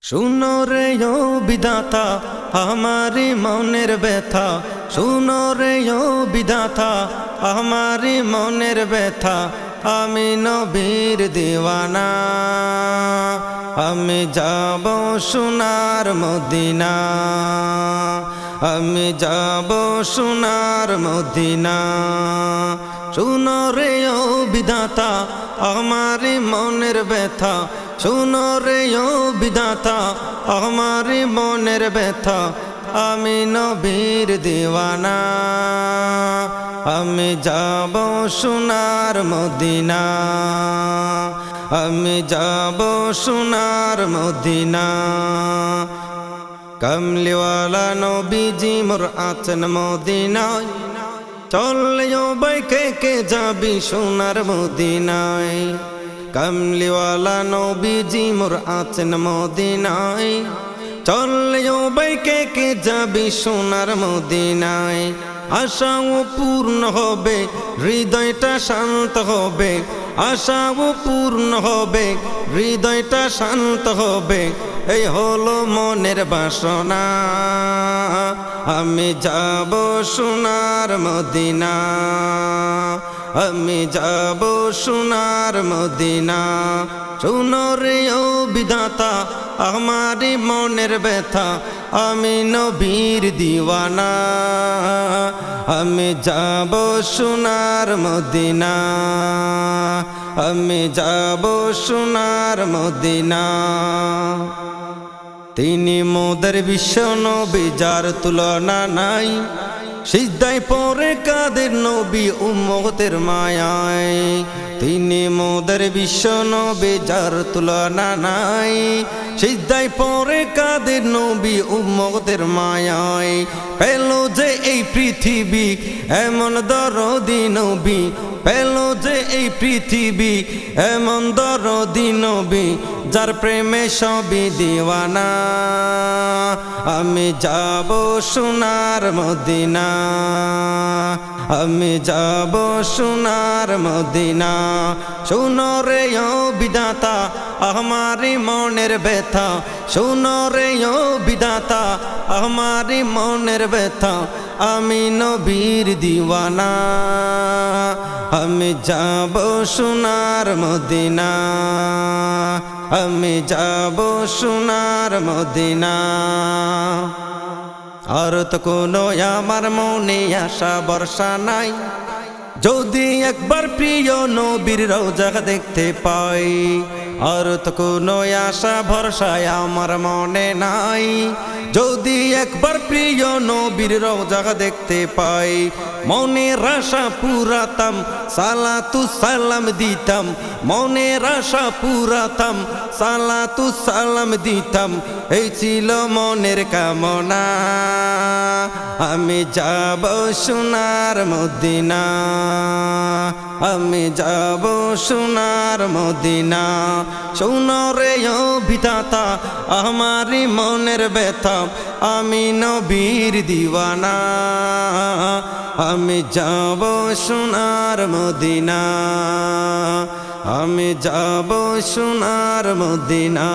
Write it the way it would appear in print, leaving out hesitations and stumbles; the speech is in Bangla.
শুনো রে ও বিধাতা আমারি মনের ব্যথা, শুনো রে ও বিধাতা আমারি মনের ব্যথা। আমি নবীর দিওয়ানা, আমি যাব সোনার মদিনা, আমি যাব সোনার মদিনা। শুনো রে ও বিধাতা আমারি মনের ব্যথা, শুনো রে ও বিধাতা আমারি মনের ব্যথা। আমি নবীর দিওয়ানা, আমি যাব সোনার মদিনা, আমি যাব সোনার মদিনা। কমলিওয়ালা নবীজি মোর আছেন মদিনায়, চললে ও বাইকে কে যাবি সোনার মদিনায়। কমলিওয়ালা নবীজি মোর আছেন মদিনায়, চললে ও বাইকে কে যাবি সোনার মদিনায়। আশাও পূর্ণ হবে, হৃদয়টা শান্ত হবে, আশাও পূর্ণ হবে, হৃদয়টা শান্ত হবে। এই হলো মনের বাসনা, আমি যাব সোনার মদিনা, আমি যাব সোনার মদিনা। শুনো রে ও বিধাতা আমারি মনের ব্যথা, আমি নবীর দিওয়ানা, আমি যাব সোনার মদিনা, আমি যাব সোনার মদিনা। তিনি মোদের বিশ্ব নবী যার তুলনা নাই, সিজদায় পড়ে কাদের নবী উম্মতের মায়ায়। তিনি মোদের বিশ্ব নবী যার তুলনা নাই, সিজদায় পড়ে কাদের নবী উম্মতের মায়ায়। পেল যে এই পৃথিবী এমন দরদি নবী, পেল যে এই পৃথিবী এমন দরদি নবী, যার প্রেমে সবই দিওয়ানা। আমি যাব সোনার মদিনা, আমি যাব সোনার মদিনা। শুনো রে ও বিধাতা আমারি মনের ব্যথা, শুনো রে ও বিধাতা আমারি মনের ব্যথা। আমি নবীর দিওয়ানা, আমি যাব সোনার মদিনা, আমি যাব সোনার মদিনা। আর তো কোনো আমার মনে আশা ভরসা নাই, যদি একবার প্রিয় নবীর রওজা দেখতে পাই। আর তো কোনো আশা ভরসা আমার মনে নাই, যদি একবার প্রিয় নবীর রওজা দেখতে পাই। মনের আশা পুরাতাম, সালাতু সালাম দিতাম, মনের আশা পুরাতাম, সালাতু সালাম দিতাম। এই ছিল মনের কামনা, আমি যাব সোনার মদিনা, আমি যাব সোনার মদিনা। শুনো রে ও বিধাতা আমারি মনের ব্যথা, আমি নবীর দিওয়ানা, আমি যাব সোনার মদিনা, আমি যাব সোনার মদিনা।